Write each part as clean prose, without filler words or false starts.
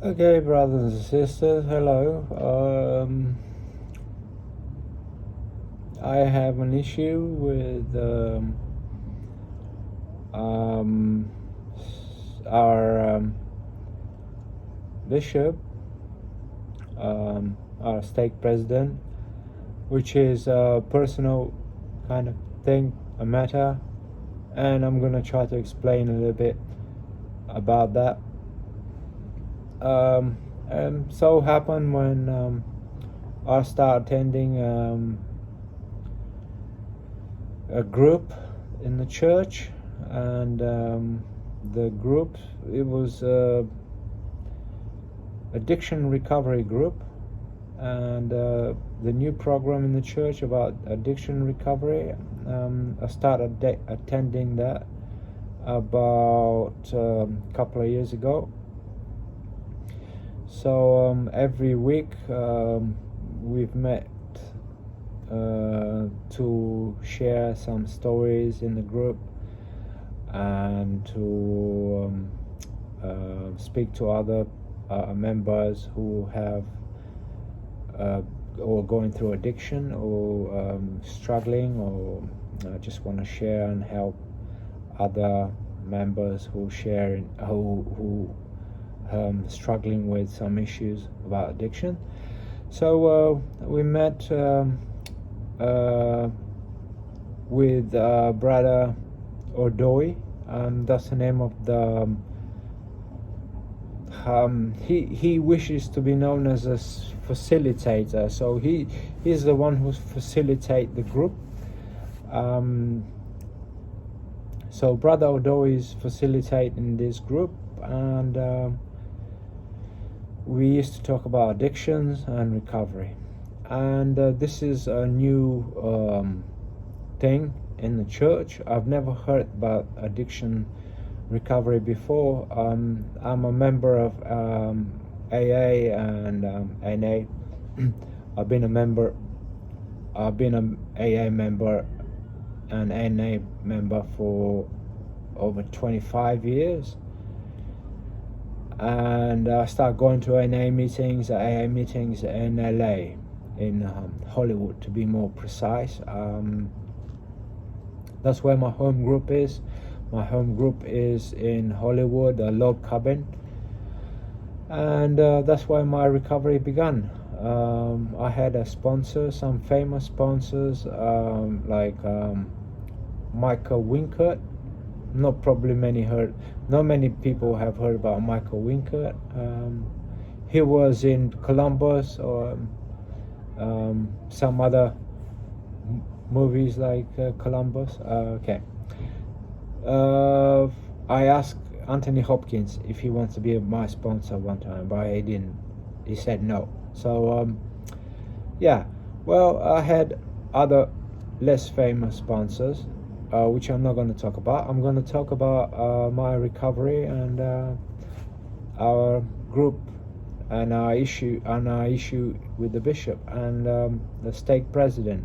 Okay, brothers and sisters, hello. I have an issue with um, our bishop, our stake president, which is a personal kind of thing, a matter, and I'm gonna try to explain a little bit about that. And so happened when I started attending a group in the church, and the group, it was addiction recovery group, and the new program in the church about addiction recovery. I started attending that about a couple of years ago. So every week we've met to share some stories in the group and to speak to other members who have or going through addiction or struggling or just want to share and help other members who share who struggling with some issues about addiction. So we met with Brother Odoi. That's the name of the he wishes to be known as a facilitator, so he's the one who facilitates the group. So Brother Odoi is facilitating this group, and we used to talk about addictions and recovery. And this is a new thing in the church. I've never heard about addiction recovery before. I'm a member of AA and NA. I've been an AA member and NA member for over 25 years. And I started going to NA meetings, AA meetings in LA, in Hollywood to be more precise. That's where my home group is. My home group is in Hollywood, Log Cabin, and that's where my recovery began. I had a sponsor, some famous sponsors like Michael Winkert. Not many people have heard about Michael Winkert. He was in Columbus or some other movies like Columbus. I asked Anthony Hopkins if he wants to be my sponsor one time, but he didn't. He said no. So I had other less famous sponsors, which I'm not going to talk about. I'm going to talk about my recovery and our group and our issue with the bishop and the stake president.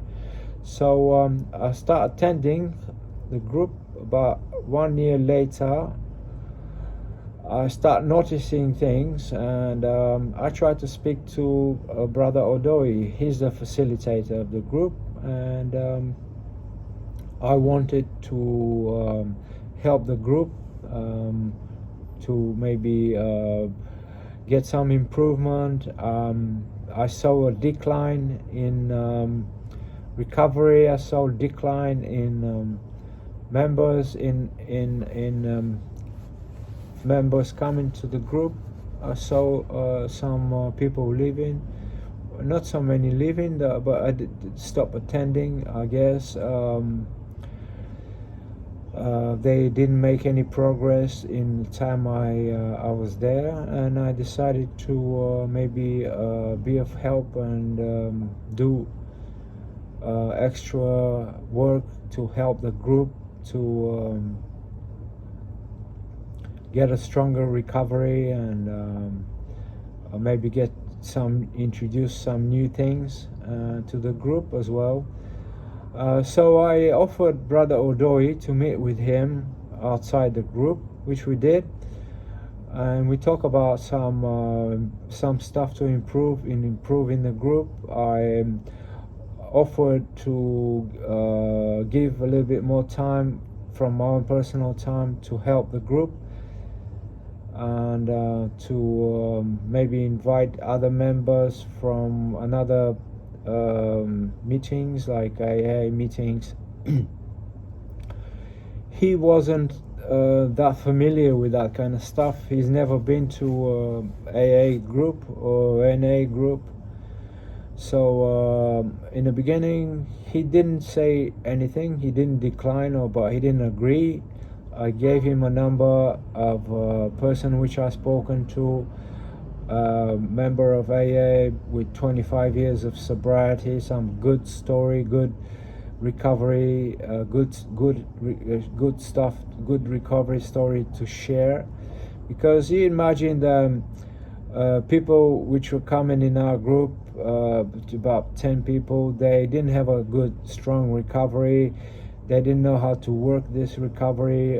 So I started attending the group. About 1 year later, I start noticing things, and I tried to speak to Brother Odoi. He's the facilitator of the group, and I wanted to help the group to maybe get some improvement. I saw a decline in recovery. I saw a decline in members members coming to the group. I saw some people leaving, not so many leaving, but I did stop attending, I guess. They didn't make any progress in the time I was there, and I decided to maybe be of help and do extra work to help the group to get a stronger recovery and maybe introduce some new things to the group as well. So I offered Brother Odoi to meet with him outside the group, which we did. and we talk about some stuff to improve in the group. I offered to give a little bit more time from my own personal time to help the group, and to maybe invite other members from another meetings like AA meetings. He wasn't that familiar with that kind of stuff. He's never been to AA group or NA group. So in the beginning, he didn't say anything. He didn't decline, but he didn't agree. I gave him a number of a person which I've spoken to, a member of AA with 25 years of sobriety, some good story, good recovery, good stuff, good recovery story to share. Because you imagine people which were coming in our group, about 10 people, they didn't have a good, strong recovery. They didn't know how to work this recovery,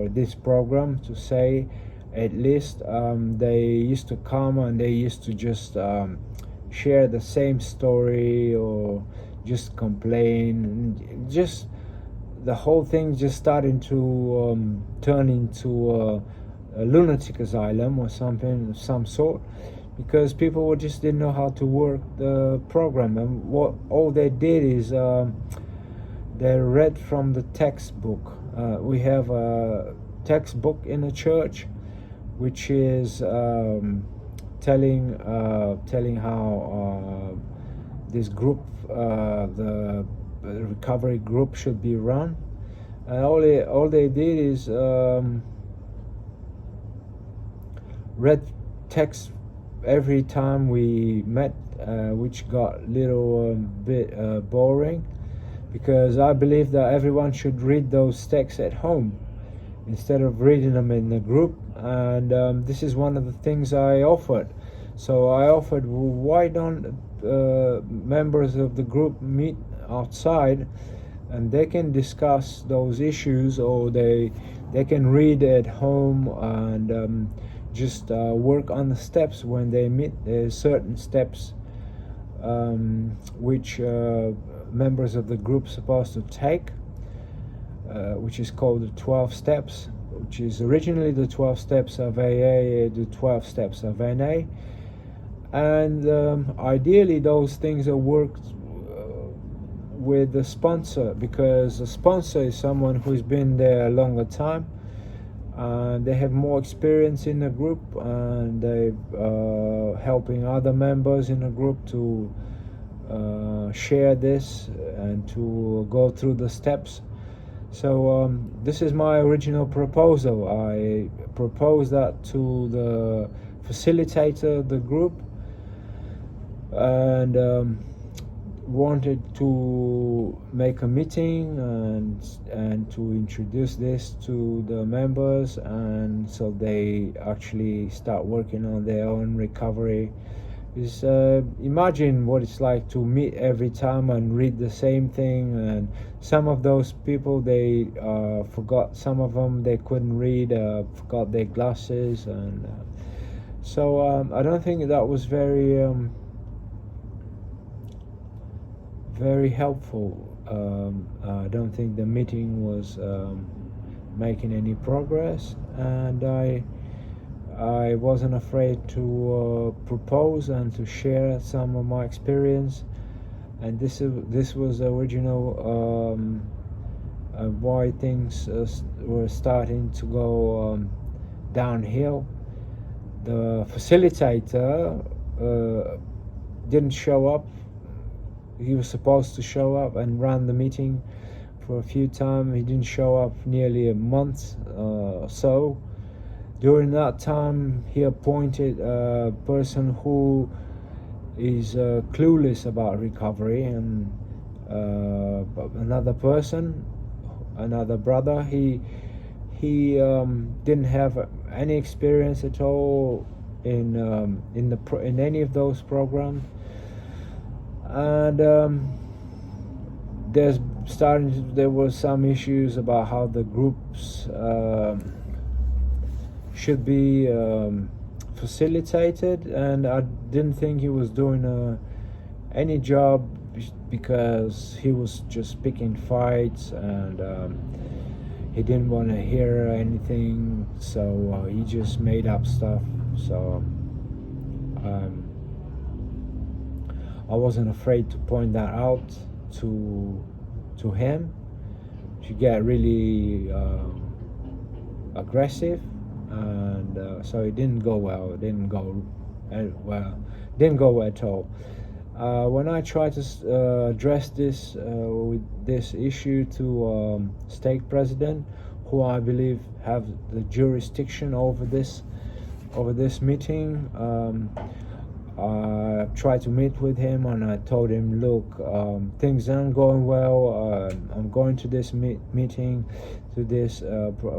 this program, to say, at least. They used to come and they used to just share the same story or just complain. Just the whole thing just starting to turn into a lunatic asylum or something of some sort, because people just didn't know how to work the program. And what all they did is they read from the textbook. We have a textbook in the church which is telling how this group, the recovery group, should be run. And all they did is read text every time we met, which got a little bit boring, because I believe that everyone should read those texts at home instead of reading them in the group. And this is one of the things I offered. So I offered, well, why don't members of the group meet outside and they can discuss those issues, or they can read at home and just work on the steps when they meet. There's certain steps which members of the group supposed to take, which is called the 12 steps, which is originally the 12 steps of AA, the 12 steps of NA. And ideally those things are worked with the sponsor, because the sponsor is someone who's been there a longer time, and they have more experience in the group, and they're helping other members in the group to share this and to go through the steps. So this is my original proposal. I proposed that to the facilitator of the group, and wanted to make a meeting and to introduce this to the members, and so they actually start working on their own recovery. Is imagine what it's like to meet every time and read the same thing, and some of those people, they forgot, some of them they couldn't read, forgot their glasses, and so I don't think that was very helpful. I don't think the meeting was making any progress, and I wasn't afraid to propose and to share some of my experience. And this was the original why things were starting to go downhill. The facilitator didn't show up. He was supposed to show up and run the meeting for a few times. He didn't show up nearly a month or so. During that time, he appointed a person who is clueless about recovery, and another person, another brother, he didn't have any experience at all in any of those programs. And there were some issues about how the groups should be facilitated, and I didn't think he was doing any job, because he was just picking fights, and he didn't want to hear anything, so he just made up stuff. So I wasn't afraid to point that out to him. She get really aggressive, and so it didn't go well. It didn't go didn't go well at all. When I tried to address this with this issue to stake president, who I believe have the jurisdiction over this meeting, I tried to meet with him, and I told him, look, things aren't going well. I'm going to this meeting, to this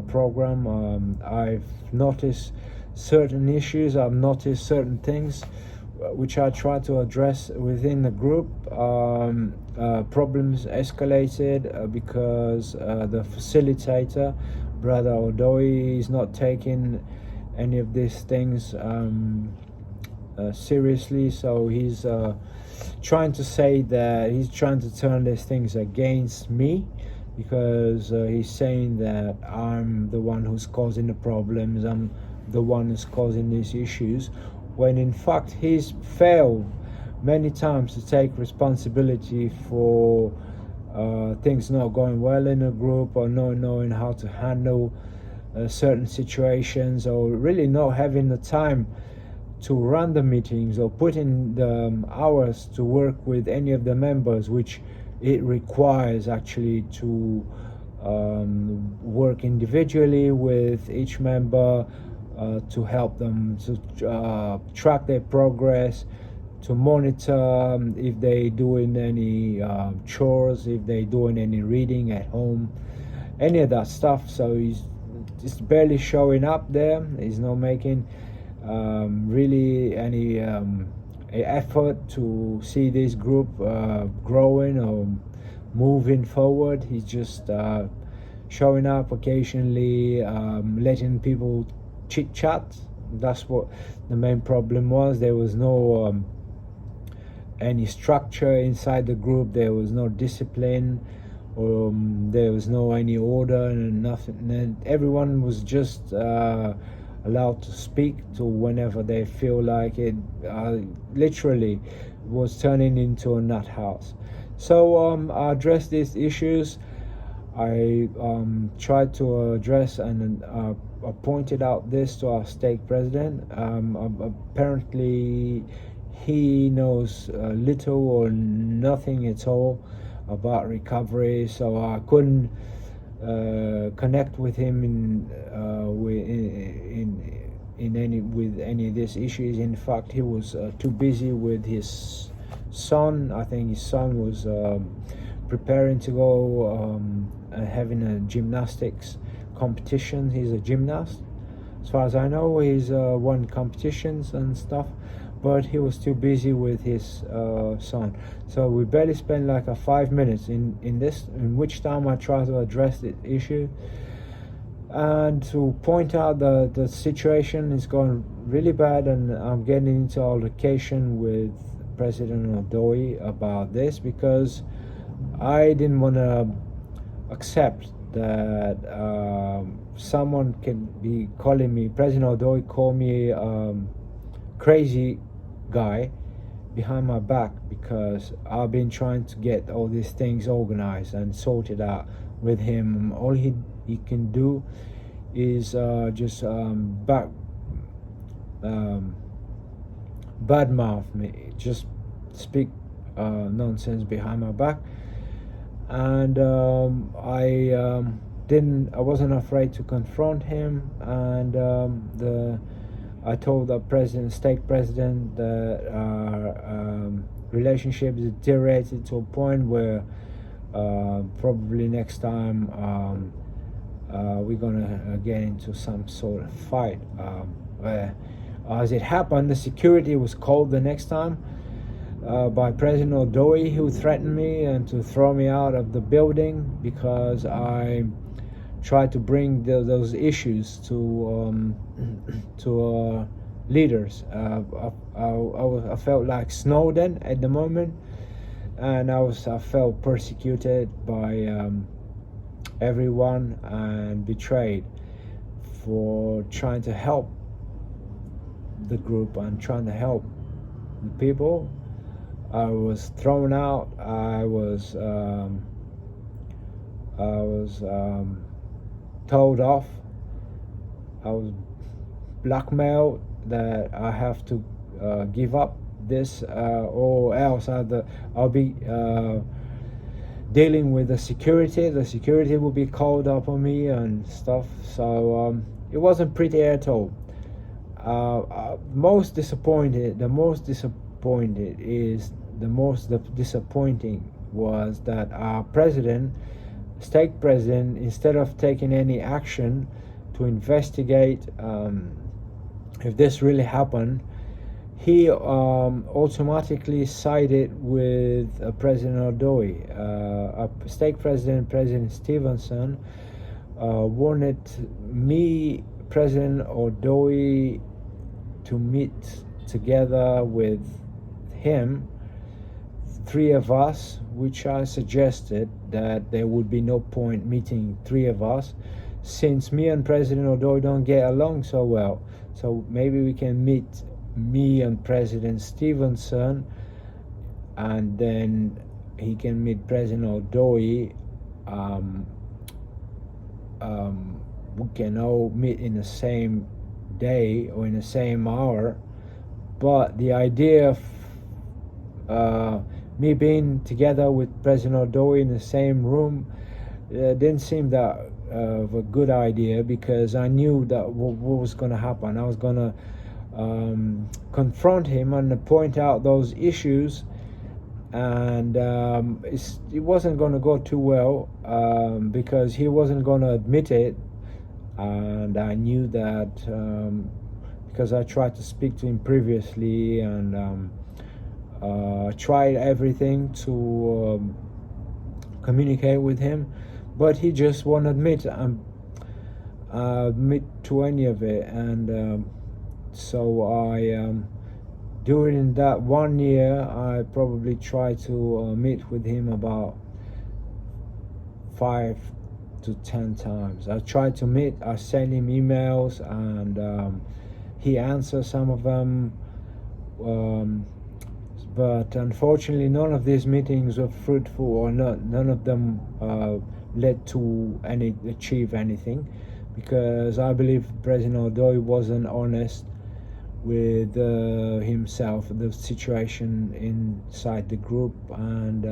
program. I've noticed certain issues. I've noticed certain things which I try to address within the group. Problems escalated because the facilitator, Brother Odoi, is not taking any of these things seriously. So he's trying to say that he's trying to turn these things against me, because he's saying that I'm the one who's causing the problems, I'm the one who's causing these issues, when in fact he's failed many times to take responsibility for things not going well in a group, or not knowing how to handle certain situations, or really not having the time to run the meetings, or put in the hours to work with any of the members, which it requires actually to work individually with each member, to help them to track their progress, to monitor if they doing any chores, if they doing any reading at home, any of that stuff. So he's just barely showing up there. He's not making really any effort to see this group growing or moving forward. He's just showing up occasionally, letting people chit chat. That's what the main problem was. There was no any structure inside the group. There was no discipline, or there was no any order and nothing. And everyone was just allowed to speak to whenever they feel like it. Literally was turning into a nut house. So I addressed these issues. I tried to address and I pointed out this to our stake president. Apparently he knows little or nothing at all about recovery, so I couldn't connect with him with any of these issues. In fact, he was too busy with his son. I think his son was preparing to go having a gymnastics competition. He's a gymnast, as far as I know. He's won competitions and stuff, but he was too busy with his son. So we barely spent like 5 minutes in which time I tried to address the issue and to point out that the situation is going really bad, and I'm getting into altercation with President Odoi about this, because I didn't want to accept that someone can be calling me, President Odoi called me crazy guy behind my back, because I've been trying to get all these things organized and sorted out with him. All he can do is just badmouth me, just speak nonsense behind my back. And I wasn't afraid to confront him, and I told the stake president that our relationship is deteriorated to a point where probably next time we're gonna get into some sort of fight. As it happened, the security was called the next time by President Odoi, who threatened me and to throw me out of the building because I try to bring those issues to leaders. I felt like Snowden at the moment, and I felt persecuted by everyone and betrayed for trying to help the group and trying to help the people. I was thrown out. I was told off. I was blackmailed that I have to give up this or else I'll be dealing with the security. The security will be called up on me and stuff. So it wasn't pretty at all. The most disappointing was that our stake president, instead of taking any action to investigate if this really happened, he automatically sided with President Odoi. Stake president, President Stevenson, wanted me, President Odoi, to meet together with him, three of us, which I suggested that there would be no point meeting three of us, since me and President Odoi don't get along so well. So maybe we can meet me and President Stevenson, and then he can meet President Odoi. We can all meet in the same day or in the same hour, but the idea of me being together with President Odoi in the same room didn't seem that of a good idea, because I knew that what was going to happen. I was going to confront him and point out those issues, and it wasn't going to go too well because he wasn't going to admit it. And I knew that because I tried to speak to him previously and tried everything to communicate with him, but he just won't admit to any of it. And so I during that 1 year, I probably tried to meet with him about 5 to 10 times. I tried to meet. I sent him emails, and he answered some of them, but unfortunately none of these meetings were fruitful, or none of them led to achieve anything, because I believe President Odoi wasn't honest with himself, the situation inside the group, and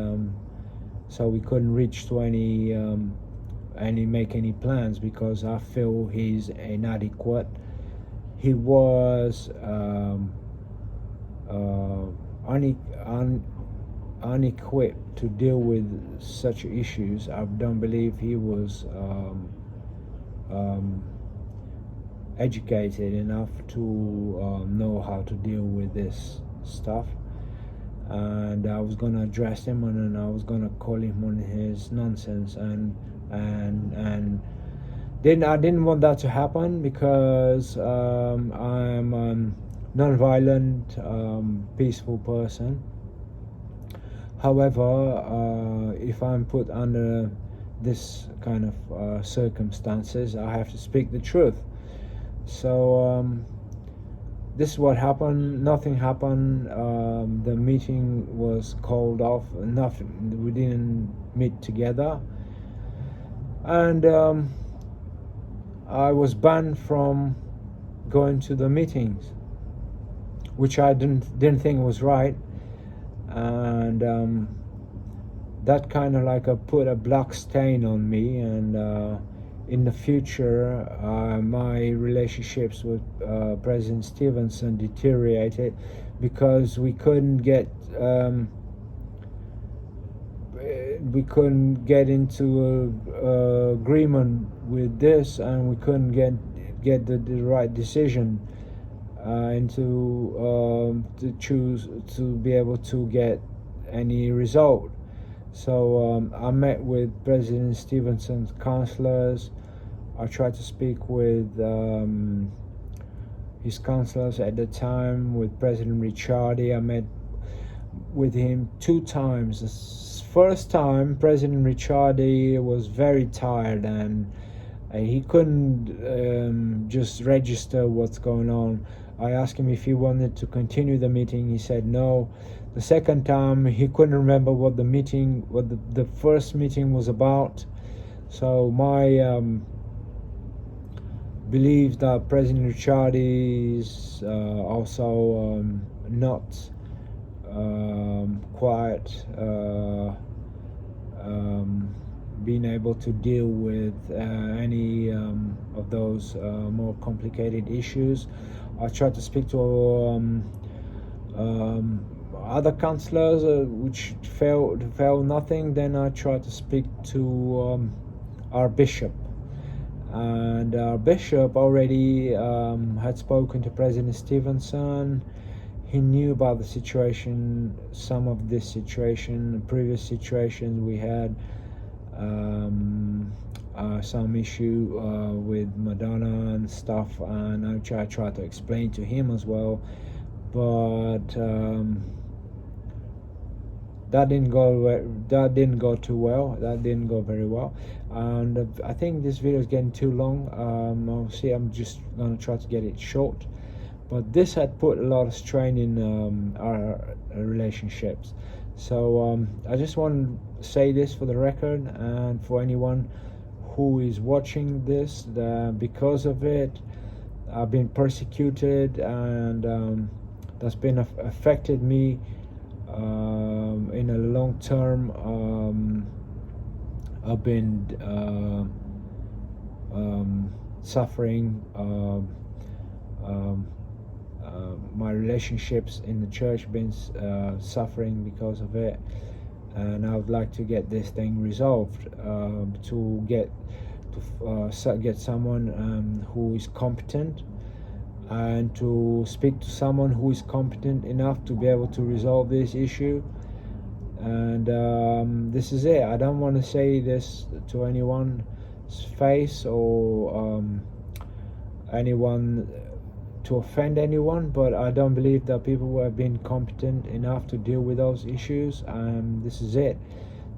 so we couldn't reach to make any plans, because I feel he's inadequate. He was unequipped to deal with such issues. I don't believe he was educated enough to know how to deal with this stuff. And I was going to address him, and then I was going to call him on his nonsense, and I didn't want that to happen, because I'm a non-violent, peaceful person. However, if I'm put under this kind of circumstances, I have to speak the truth. So this is what happened. Nothing happened. The meeting was called off. Nothing. We didn't meet together, and I was banned from going to the meetings, which I didn't think was right, and that kind of like put a black stain on me. And in the future, my relationships with President Stevenson deteriorated, because we couldn't get into agreement with this, and we couldn't get the right decision to choose to be able to get any result. So I met with President Stevenson's counselors. I tried to speak with his counselors at the time, with President Ricciardi. I met with him 2 times. The first time, President Ricciardi was very tired and he couldn't just register what's going on. I asked him if he wanted to continue the meeting. He said no. The second time, he couldn't remember what the first meeting was about. So my believe that President Ricciardi is also not quite being able to deal with any of those more complicated issues. I tried to speak to other counselors, which failed nothing. Then I tried to speak to our bishop, and our bishop already had spoken to President Stevenson. He knew about the situation, some of this situation, previous situations we had, some issue with Madonna and stuff, and I tried to explain to him as well, but that didn't go too well. That didn't go very well, and I think this video is getting too long. I'm just gonna try to get it short. But this had put a lot of strain in our relationships. So I just want to say this for the record, and for anyone who is watching this, because of it, I've been persecuted, and that's been affected me in a long term. I've been suffering. My relationships in the church been suffering because of it, and I would like to get this thing resolved, to get someone who is competent, and to speak to someone who is competent enough to be able to resolve this issue. And this is it. I don't want to say this to anyone's face or anyone to offend anyone, but I don't believe that people have been competent enough to deal with those issues. This is it.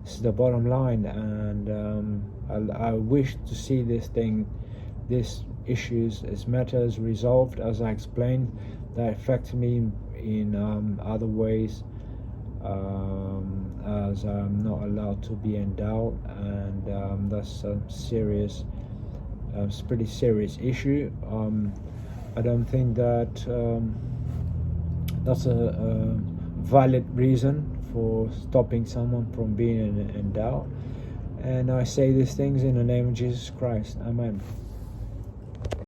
This is the bottom line, and I wish to see these issues, as matters resolved, as I explained, that affect me in other ways, as I'm not allowed to be endowed, and that's a serious, it's a pretty serious issue. I don't think that that's a valid reason for stopping someone from being endowed. And I say these things in the name of Jesus Christ. Amen.